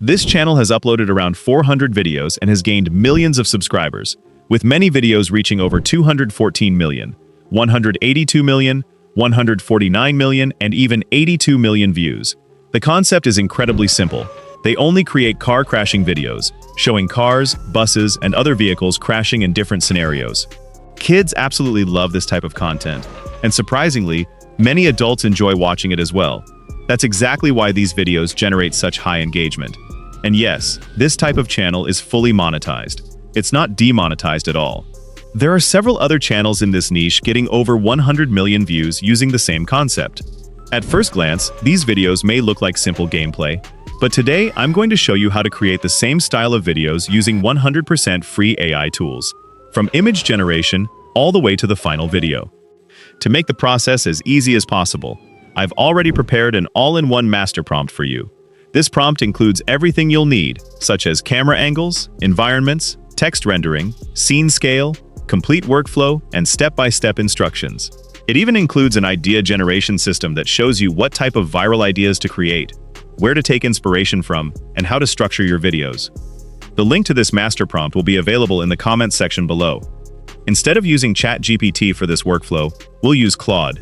This channel has uploaded around 400 videos and has gained millions of subscribers, with many videos reaching over 214 million, 182 million, 149 million, and even 82 million views. The concept is incredibly simple. They only create car crashing videos, showing cars, buses, and other vehicles crashing in different scenarios. Kids absolutely love this type of content, and surprisingly, many adults enjoy watching it as well. That's exactly why these videos generate such high engagement. And yes, this type of channel is fully monetized. It's not demonetized at all. There are several other channels in this niche getting over 100 million views using the same concept. At first glance, these videos may look like simple gameplay, but today I'm going to show you how to create the same style of videos using 100% free AI tools, from image generation all the way to the final video. To make the process as easy as possible, I've already prepared an all-in-one master prompt for you. This prompt includes everything you'll need, such as camera angles, environments, text rendering, scene scale, complete workflow, and step-by-step instructions. It even includes an idea generation system that shows you what type of viral ideas to create, where to take inspiration from, and how to structure your videos. The link to this master prompt will be available in the comments section below. Instead of using ChatGPT for this workflow, we'll use Claude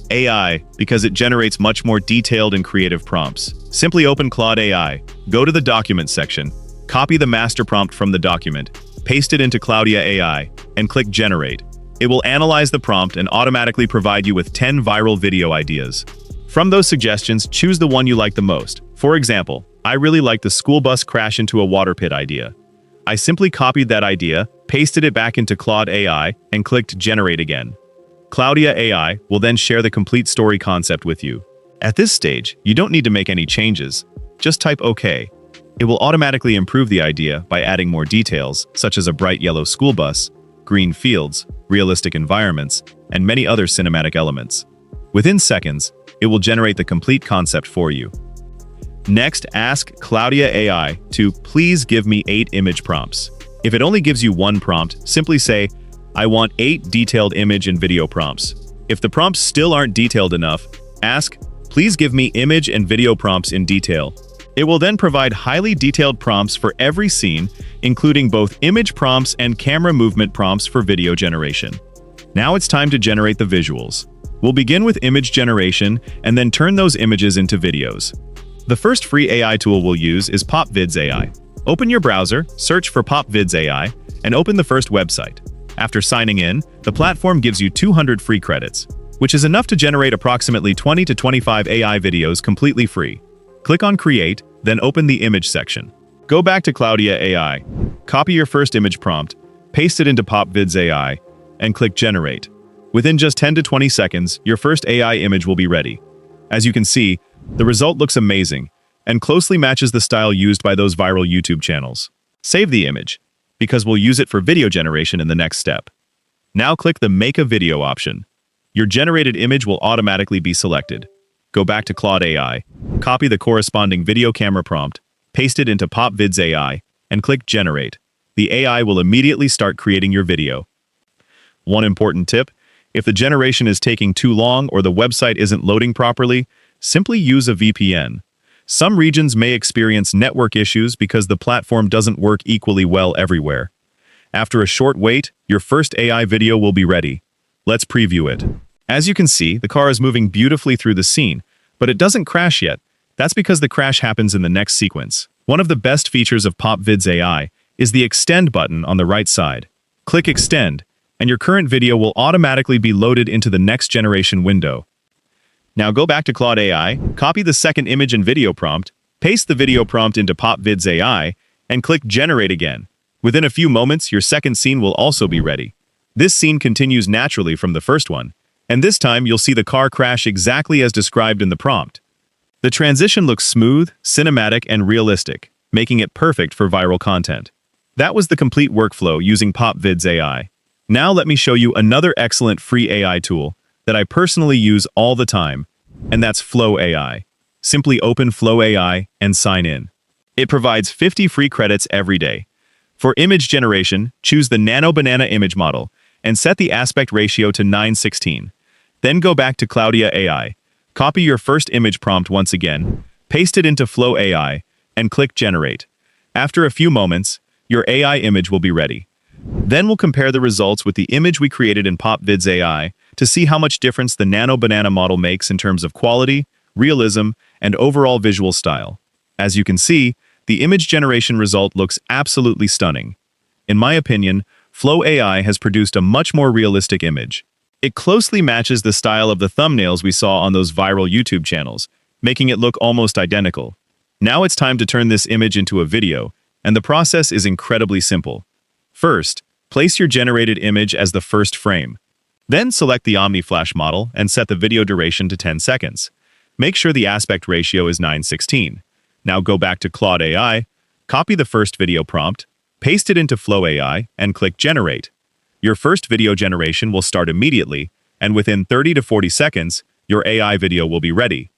AI because it generates much more detailed and creative prompts. Simply open Claude AI, go to the document section, copy the master prompt from the document, paste it into Claude AI, and click Generate. It will analyze the prompt and automatically provide you with 10 viral video ideas. From those suggestions, choose the one you like the most. For example, I really like the school bus crash into a water pit idea. I simply copied that idea, pasted it back into Claude AI, and clicked Generate again. Claude AI will then share the complete story concept with you. At this stage, you don't need to make any changes. Just type OK. It will automatically improve the idea by adding more details, such as a bright yellow school bus, green fields, realistic environments, and many other cinematic elements. Within seconds, it will generate the complete concept for you. Next, ask Claude AI to please give me 8 image prompts. If it only gives you one prompt, simply say, I want 8 detailed image and video prompts. If the prompts still aren't detailed enough, ask, please give me image and video prompts in detail. It will then provide highly detailed prompts for every scene, including both image prompts and camera movement prompts for video generation. Now it's time to generate the visuals. We'll begin with image generation and then turn those images into videos. The first free AI tool we'll use is Pop Vids AI. Open your browser, search for Pop Vids AI, and open the first website. After signing in, the platform gives you 200 free credits, which is enough to generate approximately 20 to 25 AI videos completely free. Click on Create, then open the image section. Go back to Claude AI, copy your first image prompt, paste it into Pop Vids AI, and click Generate. Within just 10 to 20 seconds, your first AI image will be ready. As you can see, the result looks amazing and closely matches the style used by those viral YouTube channels. Save the image, because we'll use it for video generation in the next step. Now click the Make a Video option. Your generated image will automatically be selected. Go back to Claude AI, copy the corresponding video camera prompt, paste it into Pop Vids AI, and click Generate. The AI will immediately start creating your video. One important tip, if the generation is taking too long or the website isn't loading properly, simply use a VPN. Some regions may experience network issues because the platform doesn't work equally well everywhere. After a short wait, your first AI video will be ready. Let's preview it. As you can see, the car is moving beautifully through the scene, but it doesn't crash yet. That's because the crash happens in the next sequence. One of the best features of Pop Vids AI is the Extend button on the right side. Click Extend, and your current video will automatically be loaded into the next generation window. Now go back to Claude AI, copy the second image and video prompt, paste the video prompt into Pop Vids AI, and click Generate again. Within a few moments, your second scene will also be ready. This scene continues naturally from the first one, and this time you'll see the car crash exactly as described in the prompt. The transition looks smooth, cinematic, and realistic, making it perfect for viral content. That was the complete workflow using Pop Vids AI. Now let me show you another excellent free AI tool that I personally use all the time, and that's Flow AI. Simply open Flow AI and sign in. It provides 50 free credits every day. For image generation, choose the Nano Banana image model and set the aspect ratio to 9:16. Then go back to Claude AI, copy your first image prompt once again, paste it into Flow AI, and click Generate. After a few moments, your AI image will be ready. Then we'll compare the results with the image we created in Pop Vids AI to see how much difference the Nano Banana model makes in terms of quality, realism, and overall visual style. As you can see, the image generation result looks absolutely stunning. In my opinion, Flow AI has produced a much more realistic image. It closely matches the style of the thumbnails we saw on those viral YouTube channels, making it look almost identical. Now it's time to turn this image into a video, and the process is incredibly simple. First, place your generated image as the first frame. Then select the OmniFlash model and set the video duration to 10 seconds. Make sure the aspect ratio is 9:16. Now go back to Claude AI, copy the first video prompt, paste it into Flow AI, and click Generate. Your first video generation will start immediately, and within 30 to 40 seconds, your AI video will be ready.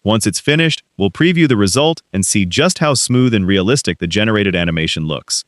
Once it's finished, we'll preview the result and see just how smooth and realistic the generated animation looks.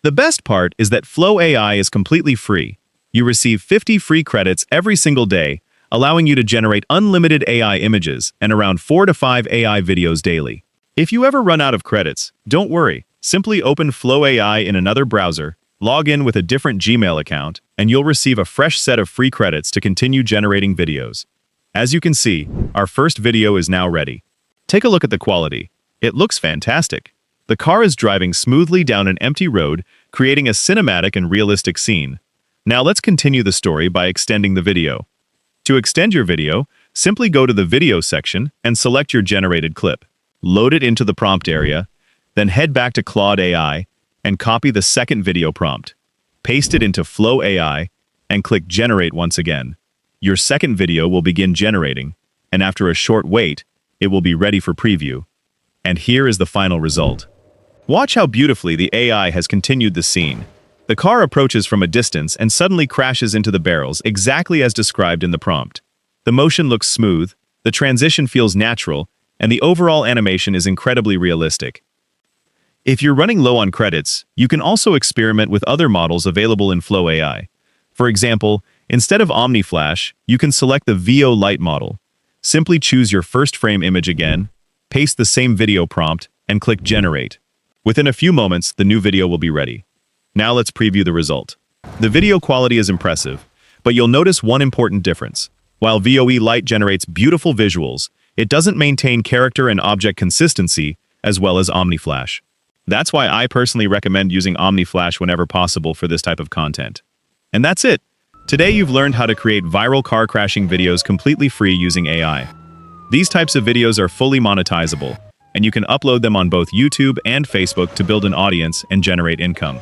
The best part is that Flow AI is completely free. You receive 50 free credits every single day, allowing you to generate unlimited AI images and around 4 to 5 AI videos daily. If you ever run out of credits, don't worry. Simply open Flow AI in another browser, log in with a different Gmail account, and you'll receive a fresh set of free credits to continue generating videos. As you can see, our first video is now ready. Take a look at the quality. It looks fantastic. The car is driving smoothly down an empty road, creating a cinematic and realistic scene. Now let's continue the story by extending the video. To extend your video, simply go to the video section and select your generated clip. Load it into the prompt area, then head back to Claude AI and copy the second video prompt. Paste it into Flow AI and click Generate once again. Your second video will begin generating, and after a short wait, it will be ready for preview. And here is the final result. Watch how beautifully the AI has continued the scene. The car approaches from a distance and suddenly crashes into the barrels exactly as described in the prompt. The motion looks smooth, the transition feels natural, and the overall animation is incredibly realistic. If you're running low on credits, you can also experiment with other models available in Flow AI. For example, instead of OmniFlash, you can select the VO Lite model. Simply choose your first frame image again, paste the same video prompt, and click Generate. Within a few moments, the new video will be ready. Now let's preview the result. The video quality is impressive, but you'll notice one important difference. While VOE Lite generates beautiful visuals, it doesn't maintain character and object consistency as well as OmniFlash. That's why I personally recommend using OmniFlash whenever possible for this type of content. And that's it. Today you've learned how to create viral car crashing videos completely free using AI. These types of videos are fully monetizable, and you can upload them on both YouTube and Facebook to build an audience and generate income.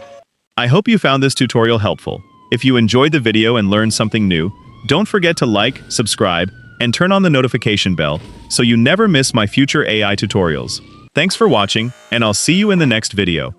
I hope you found this tutorial helpful. If you enjoyed the video and learned something new, don't forget to like, subscribe, and turn on the notification bell so you never miss my future AI tutorials. Thanks for watching, and I'll see you in the next video.